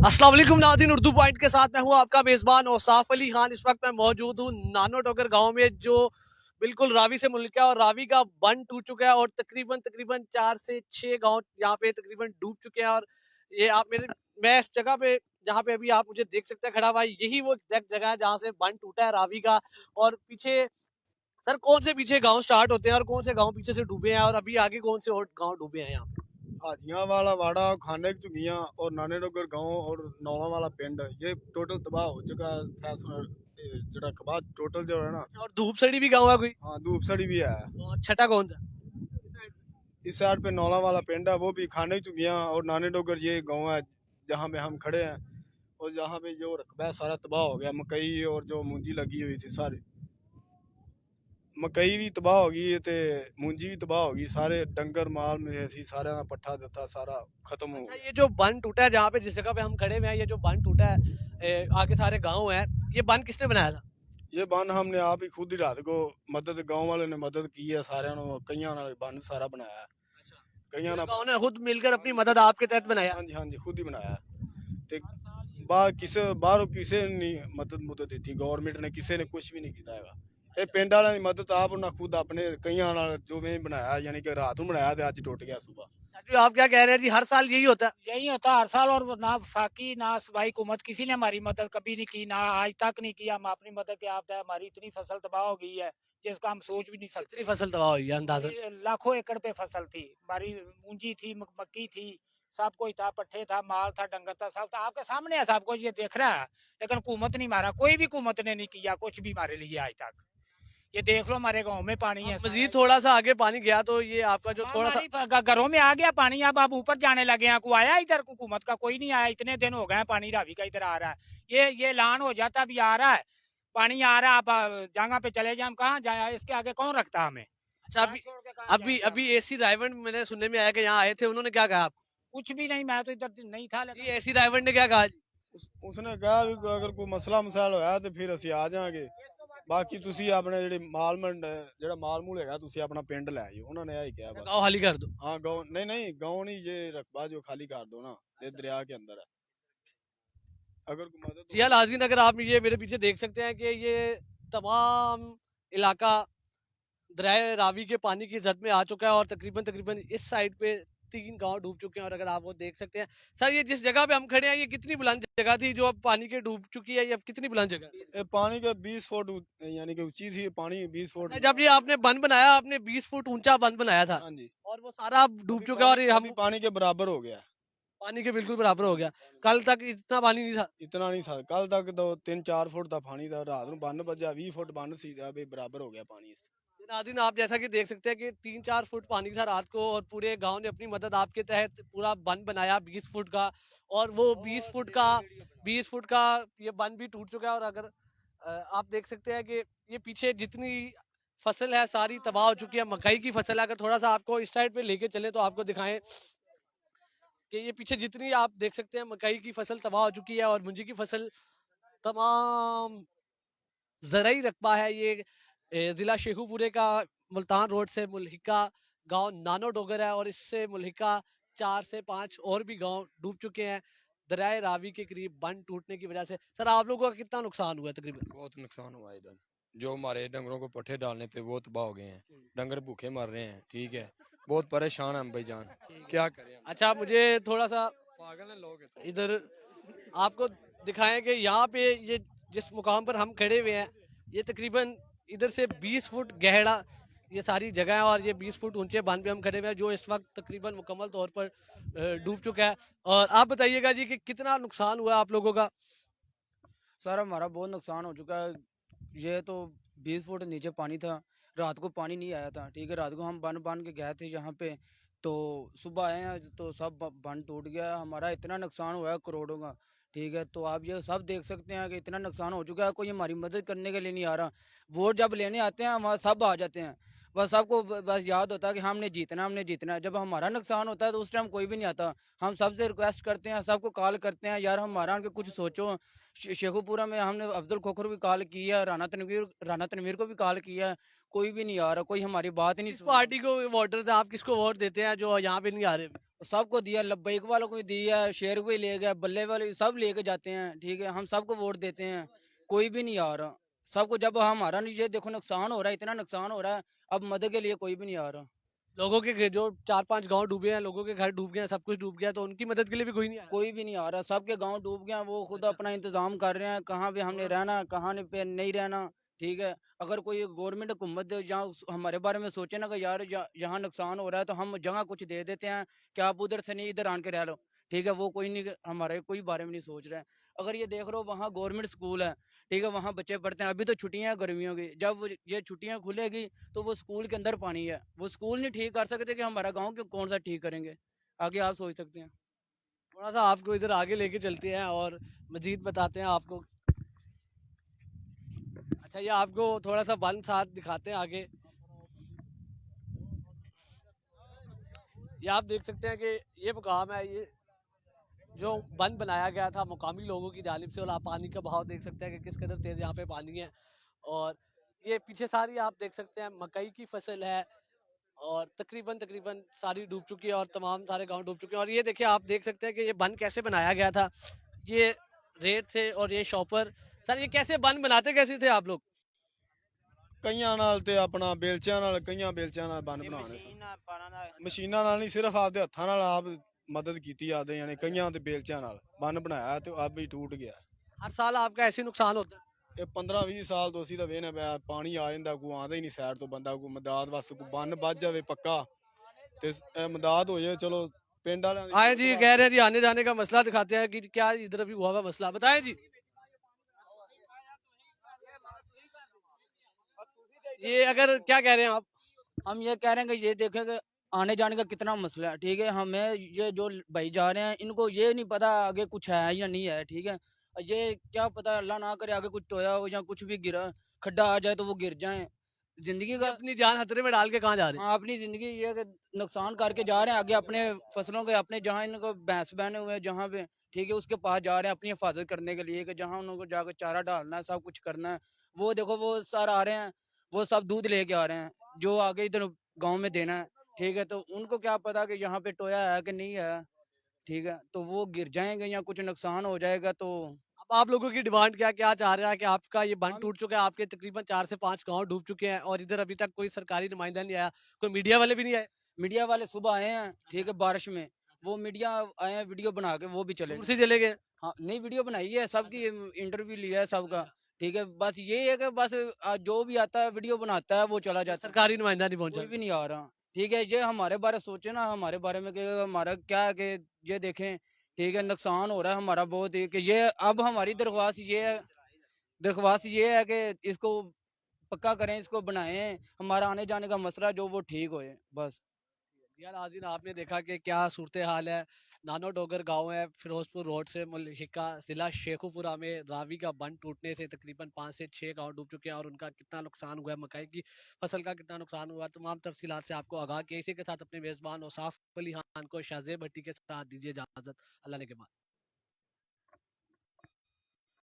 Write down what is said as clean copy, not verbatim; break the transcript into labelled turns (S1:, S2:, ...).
S1: अस्सलाम वालेकुम नाज़रीन, उर्दू पॉइंट के साथ मैं हूँ आपका मेज़बान औसाफ अली खान। इस वक्त मैं मौजूद हूँ नानो डोगर गांव में, जो बिल्कुल रावी से मुल्क है और रावी का बंद टूट चुका है और तकरीबन तकरीबन 4 से 6 गांव यहाँ पे तकरीबन डूब चुके हैं। और ये आप मेरे मैं इस जगह पे जहाँ पे अभी आप मुझे देख सकते हैं खड़ा हुआ, यही वो एग्जैक्ट जगह है जहाँ से बंद टूटा है रावी का। और पीछे सर कौन से पीछे गाँव स्टार्ट होते हैं और कौन से गाँव पीछे से डूबे हैं और अभी आगे कौन से और गाँव डूबे हैं यहाँ पे?
S2: हाजियां वाला वाड़ा, खाने की झुग्गियां और नाने डोगर गांव और नौला वाला पिंड ये टोटल तबाह हो चुका है। फैसला जड़ा कबा टोटल जो है ना।
S1: और धूपसड़ी भी गाँव है कोई?
S2: हाँ, धूपसड़ी भी है।
S1: और छठा कौन सा?
S2: इस साइड पे नौला वाला पिंड है, वो भी खाने की झुग्गियां और नाने डोगर ये गांव है जहाँ पे हम खड़े हैं। और जहाँ पे जो रकबा है सारा तबाह हो गया। मकई और जो मूंजी लगी हुई थी सारी, मकई भी तबाह हो गई ते मूंजी भी तबाह हो गई। सारे डंगर माल में सी सारे का पट्ठा दिता सारा खत्म हो
S1: अच्छा,
S2: गया।
S1: ये जो बंद टूटा है जहाँ पे जिस जगह पे हम खड़े हुए हैं, ये जो बंद टूटा है आगे सारे गांव हैं, ये बंद किसने बनाया था?
S2: ये बन हमने आप ही खुद ही रात को मदद, गांव वाले ने मदद की है सारे, कईयां नाल बन सारा बनाया है।
S1: अच्छा,
S2: कईयां
S1: पूरे
S2: ना।
S1: गांव ने खुद मिलकर अपनी मदद आपके तहत बनाया।
S2: हाँ जी, हाँ जी, खुद ही बनाया है। ते बाहर किसे बाहरों किसे नहीं मदद मुदद दी, गवर्नमेंट ने किसी ने कुछ भी नहीं किया हैगा। ये पिंड वालों की मदद आप उन्हें खुद अपने कईयां नाल जो में बनाया, यानी कि रात को बनाया ते अज टुट गया सुबह।
S1: चाचू आप क्या कह रहे हैं जी, हर साल यही होता है?
S3: यही होता हर साल। और ना फाकी ना सूबाई हुकूमत किसी ने हमारी मदद कभी नहीं की, ना आज तक नहीं की। हम अपनी मदद के आप हमारी इतनी फसल तबाह हो गई है जिसका हम सोच भी नहीं
S1: कितनी
S3: सकते।
S1: फसल तबाह हुई है अंदाजन?
S3: ये लाखों एकड़ पे फसल थी हमारी, मूंजी थी, मक्की थी, सब कुछ था, पट्ठे था, माल था, डंगर था, सब था। आपके सामने है, सब कुछ ये देख रहा है। लेकिन हुकूमत नहीं मारा, कोई भी हुकूमत ने नहीं किया कुछ भी हमारे लिए आज तक। ये देख लो हमारे गाँव में पानी है
S1: अब
S3: सारा।
S1: मजीद थोड़ा सा आगे पानी गया तो ये आपका जो
S3: हाँ,
S1: थोड़ा सा
S3: हमारी घरों में आ गया पानी। अब ऊपर जाने लगे हैं। कोई आया इधर? हुकूमत का कोई नहीं आया। इतने दिन हो गए हैं पानी रावी का इधर आ रहा है। ये ऐलान हो जाता अभी आ रहा है, पानी आ रहा है। अब जगह पे चले जाए, हम कहाँ जाए? इसके आगे कौन रखता हमें?
S1: अच्छा,
S3: घर
S1: अभी
S3: छोड़ के कहाँ
S1: अभी
S3: जाएंगे हम?
S1: अभी एसी ड्राइवर मैंने सुनने में आया कि यहाँ आए थे, उन्होंने क्या कहा आपको?
S3: कुछ भी नहीं, मैं तो इधर नहीं था
S1: जी,
S3: लेकिन
S1: एसी ड्राइवर ने क्या कहा जी?
S2: उसने कहा भी अगर कोई मसला मसाइल होया तो फिर ਅਸੀਂ ਆ ਜਾਾਂਗੇ। ਬਾਕੀ ਤੁਸੀਂ ਆਪਣੇ ਜਿਹੜੇ ਮਾਲ ਮੰਡ ਜਿਹੜਾ ਮਾਲ ਮੂਲ ਹੈਗਾ ਤੁਸੀਂ ਆਪਣਾ ਪਿੰਡ ਲੈ ਆਇਓ, ਉਹਨਾਂ ਨੇ ਇਹ ਹੀ ਕਿਹਾ बस।
S1: गाँव खाली कर दो।
S2: हाँ, गाँव नहीं नहीं, गाँव नहीं, ये रकबा जो खाली कर दो ना, ये दरिया के अंदर है। अगर कोई मदद
S1: जी हाँ नाज़रीन, अगर आप ये मेरे पीछे देख सकते हैं कि ये तमाम इलाका दरिया रावी के पानी की जद में आ चुका है और तकरीबन तकरीबन इस साइड पे 3 गांव डूब चुके हैं। और अगर आप वो देख सकते हैं सर, ये जिस जगह पे हम खड़े हैं, ये कितनी बुलंद जगह थी जो अब पानी के डूब चुकी है? ये अब कितनी बुलंद जगह है?
S2: ये पानी का 20 फुट यानी कि ऊंची थी पानी 20 फुट।
S1: अच्छा, जब ये आपने बंद बनाया, आपने 20 फुट ऊंचा बंद बनाया था
S2: हाँ जी।
S1: और वो सारा अब डूब
S2: अभी
S1: चुका है और
S2: पानी
S1: ये
S2: अभी
S1: हम
S2: पानी के बराबर हो गया।
S1: पानी के बिल्कुल बराबर हो गया। कल तक इतना पानी नहीं था।
S2: इतना नहीं था, कल तक तो 3-4 फुट था पानी था। रात को बंद बजा 20 फुट बंद सी, अभी बराबर हो गया पानी इससे।
S1: नाज़रीन, आप जैसा कि देख सकते हैं कि 3-4 फुट पानी था रात को और पूरे गांव ने अपनी मदद आपके तहत पूरा बंद बनाया 20 फुट का। और वो 20 फुट का ये बंद भी टूट चुका है। और अगर आप देख सकते हैं कि ये पीछे जितनी फसल है सारी तबाह हो चुकी है। मकई की फसल है, अगर थोड़ा सा आपको इस साइड पे लेके चले तो आपको दिखाएं कि ये पीछे जितनी आप देख सकते हैं मकई की फसल तबाह हो चुकी है और मुंजी की फसल। तमाम ज़रई रकबा है ये ज़िला शेखुपुरे का। मुल्तान रोड से मुल्हिका गांव नानो डोगर है और इससे मुल्हिका 4 से 5 और भी गांव डूब चुके हैं दरियाए रावी के करीब बंद टूटने की वजह से। सर, आप लोगों का कितना नुकसान हुआ है तकरीबन?
S4: बहुत नुकसान हुआ है इधर। जो हमारे डंगरों को पट्ठे डालने थे वो तबाह हो गए हैं। डंगर भूखे मर रहे हैं। ठीक है, बहुत परेशान हैं हम भाईजान, क्या करें हम?
S1: अच्छा, मुझे थोड़ा सा
S4: पागल है लोग तो।
S1: इधर आपको दिखाएं कि यहाँ पे ये जिस मुकाम पर हम खड़े हुए हैं, ये तकरीबन इधर से 20 फुट गहरा ये सारी जगह है और ये 20 फुट ऊंचे बांध पे हम खड़े हुए हैं जो इस वक्त तकरीबन मुकम्मल तौर पर डूब चुका है। और आप बताइएगा जी कि कितना नुकसान हुआ आप लोगों का?
S5: सर हमारा बहुत नुकसान हो चुका है। ये तो 20 फुट नीचे पानी था। रात को पानी नहीं आया था। ठीक है, रात को हम बन बन के गए थे यहाँ पे, तो सुबह आए हैं तो सब बन टूट गया है। हमारा इतना नुकसान हुआ है करोड़ों का। ठीक है, तो आप ये सब देख सकते हैं कि इतना नुकसान हो चुका है, कोई हमारी मदद करने के लिए नहीं आ रहा। वोट जब लेने आते हैं हमारे सब आ जाते हैं, बस सबको बस याद होता है कि हमने जीतना, हमने जीतना। जब हमारा नुकसान होता है तो उस टाइम कोई भी नहीं आता। हम सबसे रिक्वेस्ट करते हैं, सबको कॉल करते हैं, यार हमारा उनके कुछ सोचो। शेखुपुरा में हमने अफजल खोखर भी कॉल किया, राना तनवीर को भी कॉल किया, कोई भी नहीं आ रहा, कोई हमारी बात ही नहीं
S1: किस
S5: सुन रहा।
S1: पार्टी को वोटर्स आप किसको वोट देते हैं जो यहाँ पे नहीं आ रहे?
S5: सबको दिया, लब्बैक वालों को भी दिया, शेर को भी ले गया, बल्ले वाले सब लेके जाते हैं, ठीक है। हम सबको वोट देते हैं, कोई भी नहीं आ रहा। सबको जब हमारा नहीं, ये देखो नुकसान हो रहा है, इतना नुकसान हो रहा है, अब मदद के लिए कोई भी नहीं आ रहा।
S1: लोगों के जो 4-5 गांव डूबे हैं, लोगों के घर डूब गए हैं, सब कुछ डूब गया, तो उनकी मदद के लिए भी कोई नहीं आया।
S5: कोई भी नहीं आ रहा, सबके गांव डूब गए हैं, वो खुद अपना इंतजाम कर रहे हैं, कहाँ पे हमने रहना, कहाँ पे नहीं रहना, ठीक है। अगर कोई गवर्नमेंट हुकूमत जहाँ हमारे बारे में सोचे ना कि यार यहाँ नुकसान हो रहा है तो हम जगह कुछ दे देते हैं कि आप उधर से नहीं इधर आन के रह लो, ठीक है। वो कोई नहीं, हमारे कोई बारे में नहीं सोच रहा है। अगर ये देख रहे हो वहाँ गवर्नमेंट स्कूल है, ठीक है, वहाँ बच्चे पढ़ते हैं। अभी तो छुट्टियां हैं गर्मियों की, जब ये छुट्टियां खुलेगी तो वो स्कूल के अंदर पानी है, वो स्कूल नहीं ठीक कर सकते कि हमारा गाँव क्यों कौन सा ठीक करेंगे। आगे आप सोच सकते हैं।
S1: थोड़ा सा आपको इधर आगे लेके चलते हैं और मजीद बताते हैं आपको। अच्छा, ये आपको थोड़ा सा वन साथ दिखाते हैं आगे। ये आप देख सकते हैं कि ये मुकाम है, ये जो बंद बनाया गया था मुकामी लोगों की जानिब से, और आप पानी का बहाव देख सकते हैं कि किस कदर तेज यहाँ पे पानी है। और ये पीछे सारी आप देख सकते हैं मकई की फसल है, और तकरीबन तकरीबन सारी डूब चुकी है और तमाम सारे गांव डूब चुके हैं। और ये देखिए, आप देख सकते हैं कि ये बंद कैसे बनाया गया था, ये रेत से। और ये शॉपर सर, ये कैसे बंद बनाते कैसे थे आप लोग?
S2: ਕਈਆਂ ਨਾਲ ਤੇ ਆਪਣਾ ਬੇਲਚਿਆਂ ਨਾਲ, ਕਈਆਂ ਬੇਲਚਿਆਂ ਨਾਲ ਬੰਨ ਬਣਾਉਣੇ ਸੀ। ਮਸ਼ੀਨਾਂ ਨਾਲ ਨਹੀਂ, ਸਿਰਫ ਆਪਦੇ ਹੱਥਾਂ ਨਾਲ ਆਪ ਮਦਦ ਕੀਤੀ ਆਪਦੇ ਜਾਣੇ, ਕਈਆਂ ਤੇ ਬੇਲਚਿਆਂ ਨਾਲ ਬੰਨ ਬਣਾਇਆ ਤੇ ਆਪ ਹੀ ਟੂਟ ਗਿਆ।
S1: हर साल आपका ऐसे नुकसान होता है?
S2: ਇਹ 15-20 ਸਾਲ ਤੋਂ ਅਸੀਂ ਤਾਂ ਵੇਖਦੇ ਪਿਆ, ਪਾਣੀ ਆ ਜਾਂਦਾ, ਕੋਈ ਆਉਂਦਾ ਹੀ ਨਹੀਂ ਸਾਈਡ ਤੋਂ, ਬੰਦਾ ਕੋਈ ਮਦਦ ਵਾਸਤੇ, ਕੋਈ ਬੰਨ ਵੱਜ ਜਾਵੇ ਪੱਕਾ ਤੇ ਇਹ ਮਦਦ ਹੋ ਜਾਏ। ਚਲੋ ਪਿੰਡ ਵਾਲਿਆਂ ਦੀ
S1: आए जी, कह रहे हैं जी आने जाने का मसला दिखाते हैं कि क्या इधर अभी हुआ हुआ मसला बताएं जी। ये अगर क्या कह रहे हैं आप?
S5: हम ये कह रहे हैं कि ये देखें कि आने जाने का कितना मसला है, ठीक है। हमें ये जो भाई जा रहे हैं इनको ये नहीं पता आगे कुछ है या नहीं है, ठीक है। ये क्या पता, अल्लाह ना करे आगे कुछ टोया हो या कुछ भी गिरा, खड्डा आ जाए तो वो गिर जाए। जिंदगी
S1: ये
S5: का
S1: अपनी जान खतरे में डाल के कहाँ जा रहे हैं?
S5: हाँ, अपनी जिंदगी ये कि नुकसान करके जा रहे हैं आगे अपने फसलों के, अपने जहाँ इनको भैंस बहने हुए हैं जहाँ पे, ठीक है, उसके पास जा रहे हैं अपनी हिफाजत करने के लिए कि जहाँ उनको जाकर चारा डालना है, सब कुछ करना है। वो देखो वो सर आ रहे हैं, वो सब दूध लेके आ रहे हैं जो आगे इधर गांव में देना है, ठीक है। तो उनको क्या पता कि यहाँ पे टोया है कि नहीं है, ठीक है। तो वो गिर जाएंगे या कुछ नुकसान हो जाएगा तो
S1: अब आप लोगों की डिमांड क्या क्या चाह रहे हैं कि आपका ये बंद
S5: हम
S1: टूट चुका है, आपके तकरीबन 4 से 5 गांव डूब चुके हैं, और इधर अभी तक कोई सरकारी नुमाइंदा नहीं आया, कोई मीडिया वाले भी नहीं आए?
S5: मीडिया वाले सुबह आए हैं, ठीक है, बारिश में, वो मीडिया आए हैं वीडियो बना के, वो भी चले
S1: दूर
S5: गए।
S1: से चले गए?
S5: हाँ, नहीं वीडियो बनाई है सबकी, इंटरव्यू लिया है सबका, ठीक है। बस ये है कि बस जो भी आता है वीडियो बनाता है वो चला जाता है,
S1: सरकारी नुमाइंदा नहीं
S5: कोई
S1: पहुंचा?
S5: भी नहीं आ रहा, ठीक है। ये हमारे बारे सोचे ना, हमारे बारे में कि हमारा क्या है कि ये देखें, ठीक है, नुकसान हो रहा है हमारा बहुत ही, कि ये अब हमारी दरख्वास्त ये है कि इसको पक्का करें, इसको बनाएं, हमारा आने जाने का मसला जो वो ठीक होए बस।
S1: यार नाज़रीन, आपने देखा कि क्या सूरत हाल है। नानो डोगर गांव है, फिरोजपुर रोड से मुल्हिका जिला शेखुपुरा में रावी का बंद टूटने से तकरीबन 5 से 6 गांव डूब चुके हैं, और उनका कितना नुकसान हुआ है, मकई की फसल का कितना नुकसान हुआ है, तमाम तफसीलात से आपको आगाह किया। इसी के साथ अपने मेज़बान औसाफ अली खान को शाहजेब भट्टी के साथ दीजिए इजाज़त। अल्लाह ने के बाद।